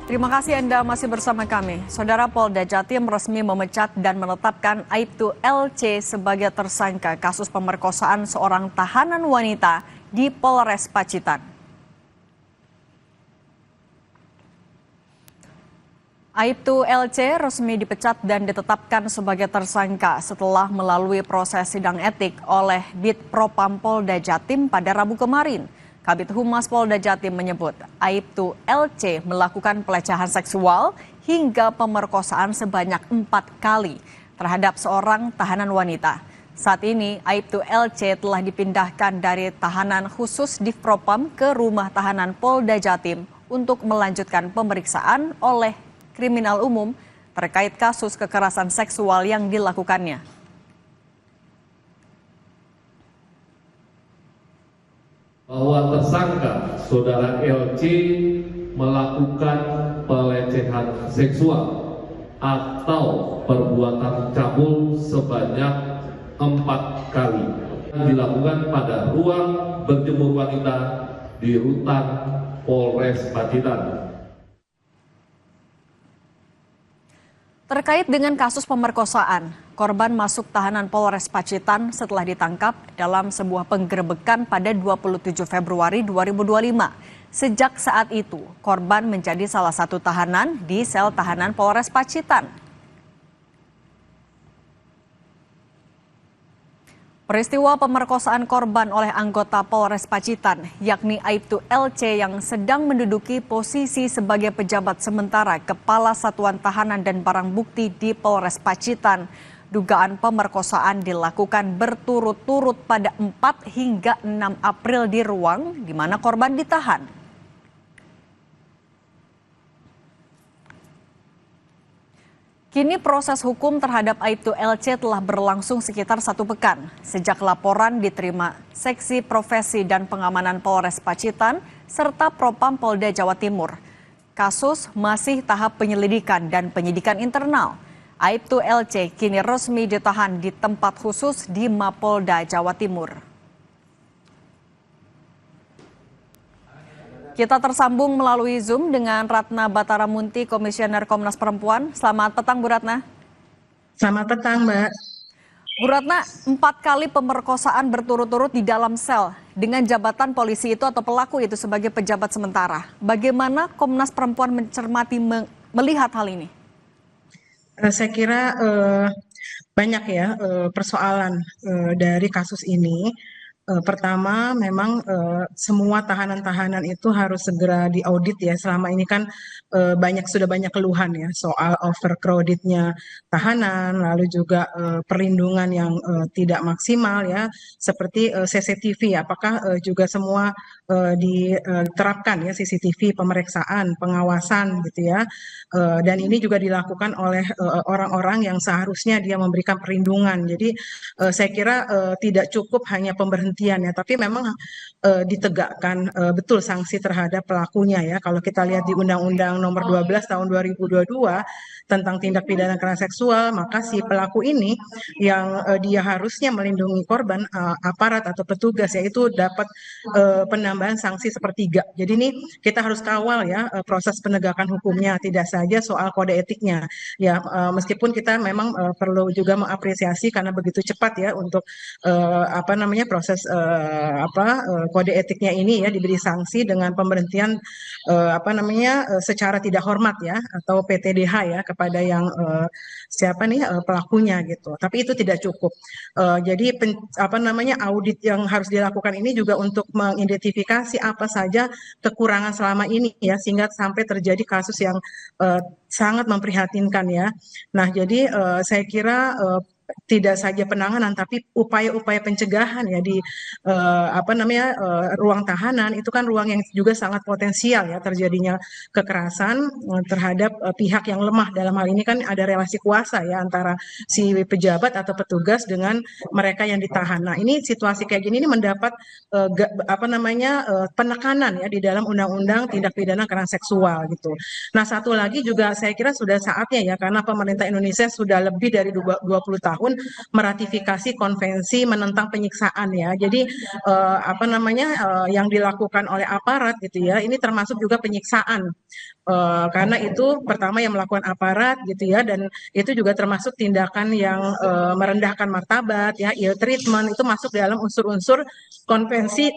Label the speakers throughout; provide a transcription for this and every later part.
Speaker 1: Terima kasih Anda masih bersama kami. Saudara Polda Jatim resmi memecat dan menetapkan Aibtu LC sebagai tersangka kasus pemerkosaan seorang tahanan wanita di Polres Pacitan. Aibtu LC resmi dipecat dan ditetapkan sebagai tersangka setelah melalui proses sidang etik oleh Dit Propam Polda Jatim pada Rabu kemarin. Kabid Humas Polda Jatim menyebut Aibtu LC melakukan pelecehan seksual hingga pemerkosaan sebanyak 4 kali terhadap seorang tahanan wanita. Saat ini Aibtu LC telah dipindahkan dari tahanan khusus Divpropam ke rumah tahanan Polda Jatim untuk melanjutkan pemeriksaan oleh kriminal umum terkait kasus kekerasan seksual yang dilakukannya.
Speaker 2: Bahwa tersangka saudara LC melakukan pelecehan seksual atau perbuatan cabul sebanyak 4 kali yang dilakukan pada ruang berjemur wanita di Rutan Polres Pacitan.
Speaker 1: Terkait dengan kasus pemerkosaan, korban masuk tahanan Polres Pacitan setelah ditangkap dalam sebuah penggerebekan pada 27 Februari 2025. Sejak saat itu, korban menjadi salah satu tahanan di sel tahanan Polres Pacitan. Peristiwa pemerkosaan korban oleh anggota Polres Pacitan, yakni Aibtu LC yang sedang menduduki posisi sebagai pejabat sementara Kepala Satuan Tahanan dan Barang Bukti di Polres Pacitan. Dugaan pemerkosaan dilakukan berturut-turut pada 4 hingga 6 April di ruang di mana korban ditahan. Kini proses hukum terhadap Aibtu LC telah berlangsung sekitar 1 pekan sejak laporan diterima Seksi Profesi dan Pengamanan Polres Pacitan serta Propam Polda Jawa Timur. Kasus masih tahap penyelidikan dan penyidikan internal. Aibtu LC kini resmi ditahan di tempat khusus di Mapolda Jawa Timur. Kita tersambung melalui Zoom dengan Ratna Bataramunti, Komisioner Komnas Perempuan. Selamat petang, Bu Ratna.
Speaker 3: Selamat petang, Mbak.
Speaker 1: Bu Ratna, 4 kali pemerkosaan berturut-turut di dalam sel dengan jabatan polisi itu atau pelaku itu sebagai pejabat sementara. Bagaimana Komnas Perempuan mencermati melihat hal ini?
Speaker 3: Saya kira banyak ya persoalan dari kasus ini. Pertama, memang semua tahanan-tahanan itu harus segera diaudit ya. Selama ini kan sudah banyak keluhan ya soal overcrowdednya tahanan, lalu juga perlindungan yang tidak maksimal ya, seperti CCTV. Apakah juga semua diterapkan ya CCTV pemeriksaan, pengawasan gitu ya. Dan ini juga dilakukan oleh orang-orang yang seharusnya dia memberikan perlindungan. Jadi saya kira tidak cukup hanya pemberhentian ya, tapi memang ditegakkan betul sanksi terhadap pelakunya ya. Kalau kita lihat di Undang-Undang Nomor 12 Tahun 2022 tentang tindak pidana kekerasan seksual, maka si pelaku ini yang dia harusnya melindungi korban, aparat atau petugas, yaitu dapat penambahan sanksi sepertiga. Jadi ini kita harus kawal ya proses penegakan hukumnya, tidak saja soal kode etiknya ya. Meskipun kita memang perlu juga mengapresiasi karena begitu cepat ya untuk proses kode etiknya ini ya, diberi sanksi dengan pemberhentian secara tidak hormat ya, atau PTDH ya kepada yang pelakunya gitu. Tapi itu tidak cukup. Jadi audit yang harus dilakukan ini juga untuk mengidentifikasi apa saja kekurangan selama ini ya, sehingga sampai terjadi kasus yang sangat memprihatinkan ya. Nah, jadi saya kira tidak saja penanganan tapi upaya-upaya pencegahan ya di ruang tahanan itu kan ruang yang juga sangat potensial ya terjadinya kekerasan terhadap pihak yang lemah. Dalam hal ini kan ada relasi kuasa ya antara si pejabat atau petugas dengan mereka yang ditahan. Nah, ini situasi kayak gini ini mendapat penekanan ya di dalam Undang-Undang Tindak Pidana Kekerasan Seksual gitu. Nah, satu lagi juga saya kira sudah saatnya ya, karena pemerintah Indonesia sudah lebih dari 20 tahun tahun meratifikasi konvensi menentang penyiksaan ya. Jadi yang dilakukan oleh aparat gitu ya, ini termasuk juga penyiksaan. Karena itu pertama yang melakukan aparat gitu ya, dan itu juga termasuk tindakan yang merendahkan martabat ya, ill treatment, itu masuk dalam unsur-unsur konvensi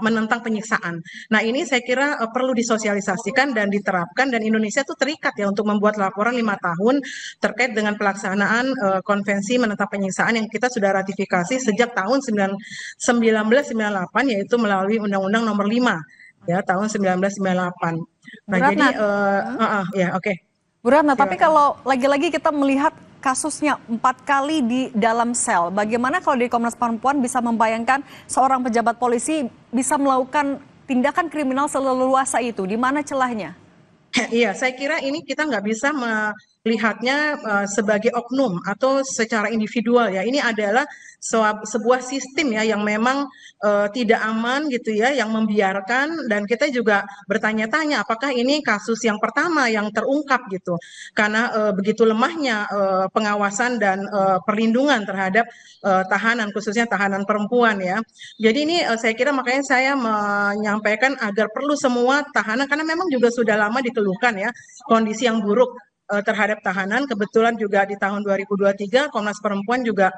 Speaker 3: menentang penyiksaan. Nah ini saya kira perlu disosialisasikan dan diterapkan, dan Indonesia tuh terikat ya untuk membuat laporan 5 tahun terkait dengan pelaksanaan konvensi menentang penyiksaan yang kita sudah ratifikasi sejak tahun 1998, yaitu melalui Undang-Undang Nomor 5 ya tahun 1998. Nah
Speaker 1: Bu
Speaker 3: jadi
Speaker 1: Ratna,
Speaker 3: ya oke.
Speaker 1: Bu Ratna, tapi
Speaker 3: Silakan.
Speaker 1: kalau lagi-lagi kita melihat kasusnya 4 kali di dalam sel, bagaimana kalau dari Komnas Perempuan bisa membayangkan seorang pejabat polisi bisa melakukan tindakan kriminal seleluasa itu? Di mana celahnya?
Speaker 3: Iya, saya kira ini kita nggak bisa melihatnya sebagai oknum atau secara individual ya. Ini adalah sebuah sistem ya yang memang tidak aman gitu ya, yang membiarkan, dan kita juga bertanya-tanya apakah ini kasus yang pertama yang terungkap gitu. Karena begitu lemahnya pengawasan dan perlindungan terhadap tahanan, khususnya tahanan perempuan ya. Jadi ini saya kira makanya saya menyampaikan agar perlu semua tahanan, karena memang juga sudah lama dikeluhkan ya kondisi yang buruk terhadap tahanan. Kebetulan juga di tahun 2023 Komnas Perempuan juga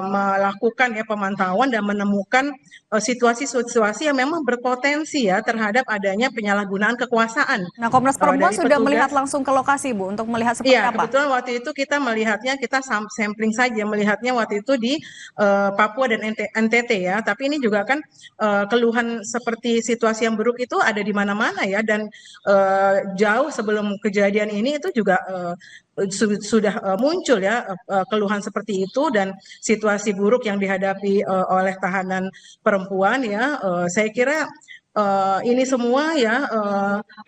Speaker 3: melakukan ya pemantauan dan menemukan situasi-situasi yang memang berpotensi ya terhadap adanya penyalahgunaan kekuasaan
Speaker 1: Nah, Komnas Perempuan
Speaker 3: dari
Speaker 1: sudah
Speaker 3: petugas.
Speaker 1: melihat langsung ke lokasi, Bu, untuk melihat seperti
Speaker 3: Iya,
Speaker 1: apa?
Speaker 3: kebetulan waktu itu kita melihatnya, kita sampling saja melihatnya waktu itu di Papua dan NTT ya. Tapi ini juga kan keluhan seperti situasi yang buruk itu ada di mana-mana ya. Dan jauh sebelum kejadian ini itu juga sudah muncul ya keluhan seperti itu dan situasi buruk yang dihadapi oleh tahanan perempuan ya. Saya kira ini semua ya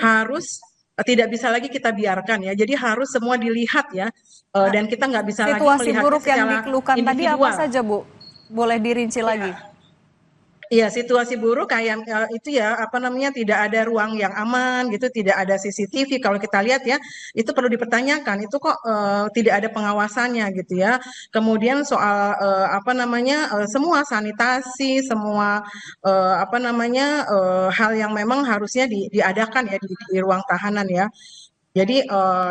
Speaker 3: harus tidak bisa lagi kita biarkan ya. Jadi harus semua dilihat ya. Dan kita nggak bisa lagi
Speaker 1: Situasi
Speaker 3: melihatnya
Speaker 1: buruk yang
Speaker 3: secara
Speaker 1: dikeluhkan tadi apa
Speaker 3: individual.
Speaker 1: saja, Bu? Boleh dirinci lagi?
Speaker 3: Iya, situasi buruk kayak itu ya, tidak ada ruang yang aman gitu, tidak ada CCTV. Kalau kita lihat ya, itu perlu dipertanyakan. Itu kok tidak ada pengawasannya gitu ya. Kemudian soal semua sanitasi, semua hal yang memang harusnya diadakan ya di ruang tahanan ya. Jadi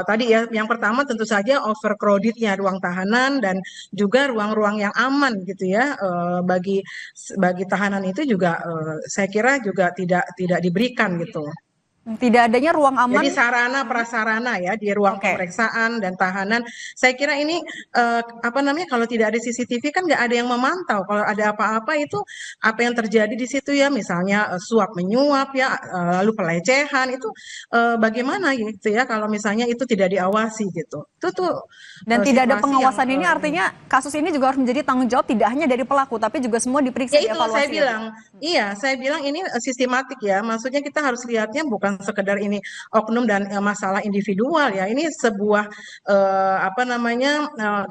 Speaker 3: tadi ya, yang pertama tentu saja overcrowded-nya ruang tahanan dan juga ruang-ruang yang aman gitu ya bagi tahanan itu juga saya kira juga tidak diberikan gitu.
Speaker 1: Tidak adanya ruang aman.
Speaker 3: Jadi sarana prasarana ya di ruang
Speaker 1: Oke.
Speaker 3: pemeriksaan dan tahanan. Saya kira ini kalau tidak ada CCTV kan nggak ada yang memantau. Kalau ada apa-apa itu apa yang terjadi di situ ya, misalnya suap menyuap ya, lalu pelecehan itu bagaimana gitu ya kalau misalnya itu tidak diawasi gitu. Itu tuh
Speaker 1: Dan tidak ada
Speaker 3: situasi
Speaker 1: pengawasan
Speaker 3: yang
Speaker 1: ini artinya kasus ini juga harus menjadi tanggung jawab tidak hanya dari pelaku tapi juga semua diperiksa,
Speaker 3: ya itu
Speaker 1: dievaluasi.
Speaker 3: saya bilang, iya saya bilang ini sistematik ya. Maksudnya kita harus lihatnya bukan sekedar ini oknum dan masalah individual ya. Ini sebuah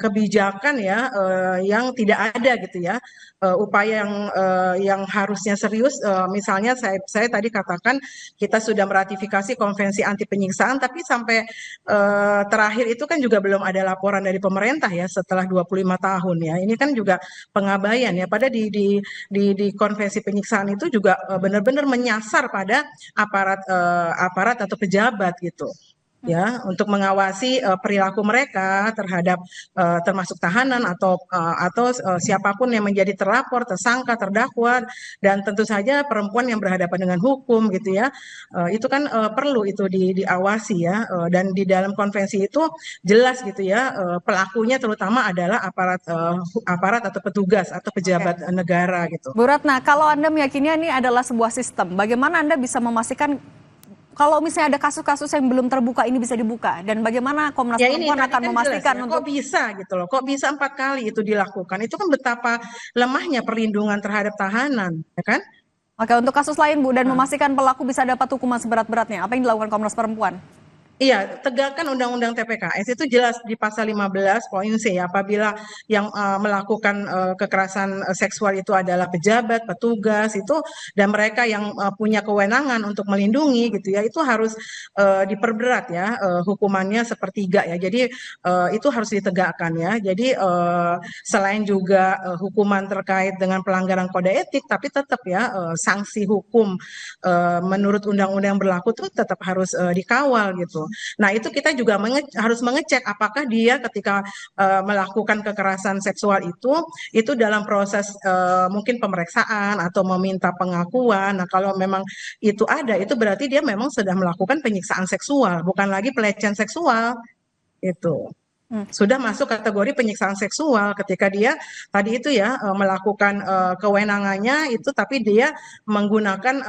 Speaker 3: kebijakan ya yang tidak ada gitu ya. Upaya yang harusnya serius. Misalnya saya tadi katakan kita sudah meratifikasi konvensi anti penyiksaan, tapi sampai terakhir itu kan juga belum ada laporan dari pemerintah ya setelah 25 tahun ya. Ini kan juga pengabaian ya. Pada di konvensi penyiksaan itu juga benar-benar menyasar pada aparat atau pejabat gitu ya, untuk mengawasi perilaku mereka terhadap termasuk tahanan atau siapapun yang menjadi terlapor, tersangka, terdakwa, dan tentu saja perempuan yang berhadapan dengan hukum gitu ya. Itu kan perlu itu diawasi ya. Dan di dalam konvensi itu jelas gitu ya, pelakunya terutama adalah aparat atau petugas atau pejabat negara gitu.
Speaker 1: Bu Ratna, kalau Anda meyakini ini adalah sebuah sistem, bagaimana Anda bisa memastikan kalau misalnya ada kasus-kasus yang belum terbuka ini bisa dibuka, dan bagaimana Komnas Perempuan akan memastikan
Speaker 3: jelas, ya,
Speaker 1: untuk
Speaker 3: kok bisa gitu loh, kok bisa 4 kali itu dilakukan? Itu kan betapa lemahnya perlindungan terhadap tahanan, ya kan?
Speaker 1: Oke, untuk kasus lain Bu, dan memastikan pelaku bisa dapat hukuman seberat-beratnya, apa yang dilakukan Komnas Perempuan?
Speaker 3: Iya, tegakkan Undang-Undang TPKS itu jelas di pasal 15 poin C, apabila yang melakukan kekerasan seksual itu adalah pejabat, petugas itu, dan mereka yang punya kewenangan untuk melindungi gitu ya, itu harus diperberat ya, hukumannya sepertiga ya. Jadi itu harus ditegakkan ya. Jadi selain juga hukuman terkait dengan pelanggaran kode etik, tapi tetap ya sanksi hukum menurut undang-undang yang berlaku itu tetap harus dikawal gitu. Nah, itu kita juga harus mengecek apakah dia ketika melakukan kekerasan seksual itu dalam proses mungkin pemeriksaan atau meminta pengakuan. Nah, kalau memang itu ada, itu berarti dia memang sudah melakukan penyiksaan seksual, bukan lagi pelecehan seksual. Itu sudah masuk kategori penyiksaan seksual ketika dia tadi itu ya melakukan kewenangannya itu, tapi dia menggunakan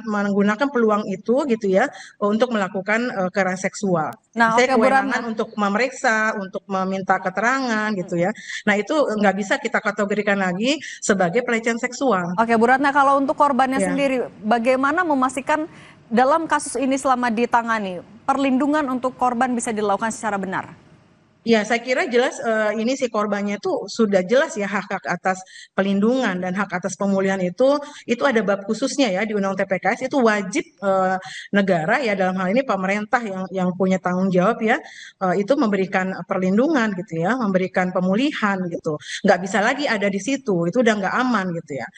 Speaker 3: menggunakan peluang itu gitu ya untuk melakukan kekerasan seksual.
Speaker 1: Nah,
Speaker 3: Saya
Speaker 1: oke Bu Ratna.
Speaker 3: kewenangan untuk memeriksa, untuk meminta keterangan gitu ya. Nah, itu nggak bisa kita kategorikan lagi sebagai pelecehan seksual.
Speaker 1: Oke Bu Ratna, kalau untuk korbannya
Speaker 3: Ya.
Speaker 1: sendiri, bagaimana memastikan dalam kasus ini selama ditangani, perlindungan untuk korban bisa dilakukan secara benar?
Speaker 3: Ya, saya kira jelas ini si korbannya itu sudah jelas ya hak-hak atas pelindungan dan hak atas pemulihan itu ada bab khususnya ya di Undang TPKS, itu wajib negara ya dalam hal ini pemerintah yang punya tanggung jawab ya itu memberikan perlindungan gitu ya, memberikan pemulihan gitu. Nggak bisa lagi ada di situ, itu udah nggak aman gitu ya.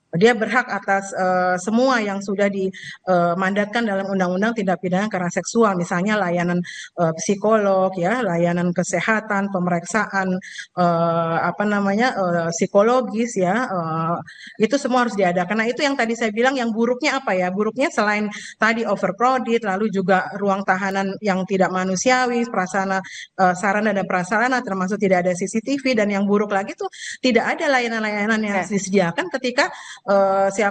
Speaker 3: Dia berhak atas semua yang sudah dimandatkan dalam Undang-Undang Tindak Pidana Kekerasan Seksual, misalnya layanan psikolog, ya, layanan kesehatan, pemeriksaan psikologis, ya, itu semua harus diadakan. Nah, itu yang tadi saya bilang, yang buruknya apa ya? Buruknya selain tadi overcrowded, lalu juga ruang tahanan yang tidak manusiawi, sarana dan prasarana, termasuk tidak ada CCTV, dan yang buruk lagi tuh tidak ada layanan-layanan yang disediakan ketika si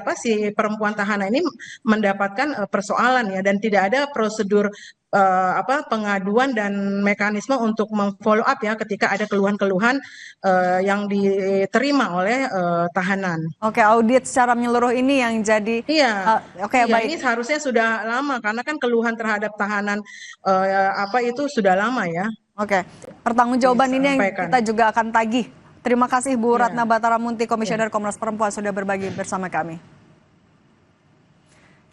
Speaker 3: perempuan tahanan ini mendapatkan persoalan ya, dan tidak ada prosedur pengaduan dan mekanisme untuk memfollow up ya ketika ada keluhan-keluhan yang diterima oleh tahanan.
Speaker 1: Oke, audit secara menyeluruh ini yang jadi.
Speaker 3: Iya,
Speaker 1: Oke, baik.
Speaker 3: ini seharusnya sudah lama karena kan keluhan terhadap tahanan itu sudah lama ya.
Speaker 1: Oke, pertanggungjawaban ini yang
Speaker 3: Disampaikan.
Speaker 1: kita juga akan tagih. Terima kasih Bu
Speaker 3: Ya.
Speaker 1: Ratna Bataramunti, Komisioner Komnas Perempuan, sudah berbagi bersama kami.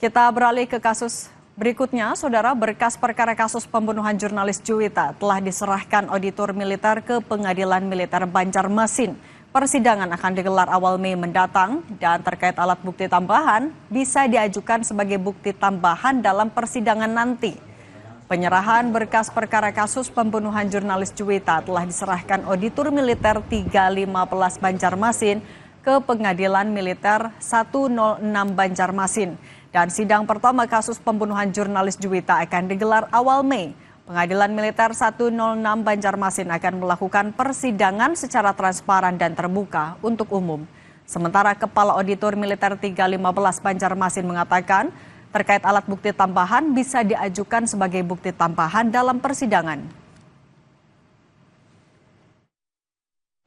Speaker 1: Kita beralih ke kasus berikutnya. Saudara, berkas perkara kasus pembunuhan jurnalis Juwita telah diserahkan auditor militer ke Pengadilan Militer Banjarmasin. Persidangan akan digelar awal Mei mendatang, dan terkait alat bukti tambahan bisa diajukan sebagai bukti tambahan dalam persidangan nanti. Penyerahan berkas perkara kasus pembunuhan jurnalis Juwita telah diserahkan auditor militer 315 Banjarmasin ke Pengadilan Militer 106 Banjarmasin. Dan sidang pertama kasus pembunuhan jurnalis Juwita akan digelar awal Mei. Pengadilan Militer 106 Banjarmasin akan melakukan persidangan secara transparan dan terbuka untuk umum. Sementara Kepala Auditor Militer 315 Banjarmasin mengatakan, terkait alat bukti tambahan bisa diajukan sebagai bukti tambahan dalam persidangan.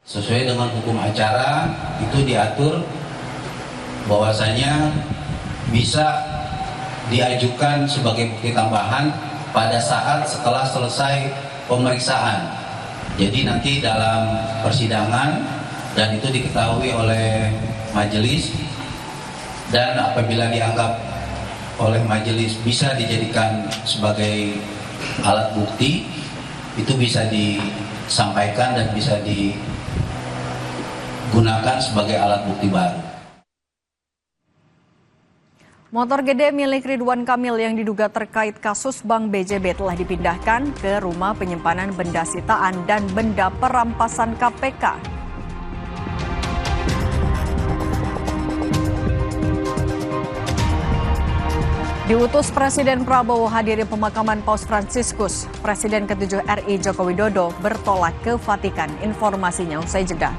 Speaker 4: Sesuai dengan hukum acara itu diatur bahwasanya bisa diajukan sebagai bukti tambahan pada saat setelah selesai pemeriksaan. Jadi nanti dalam persidangan, dan itu diketahui oleh majelis, dan apabila dianggap oleh majelis bisa dijadikan sebagai alat bukti, itu bisa disampaikan dan bisa digunakan sebagai alat bukti baru.
Speaker 1: Motor gede milik Ridwan Kamil yang diduga terkait kasus Bank BJB telah dipindahkan ke rumah penyimpanan benda sitaan dan benda perampasan KPK. Diutus Presiden Prabowo hadiri pemakaman Paus Fransiskus, Presiden ke-7 RI Joko Widodo bertolak ke Vatikan. Informasinya usai jeda.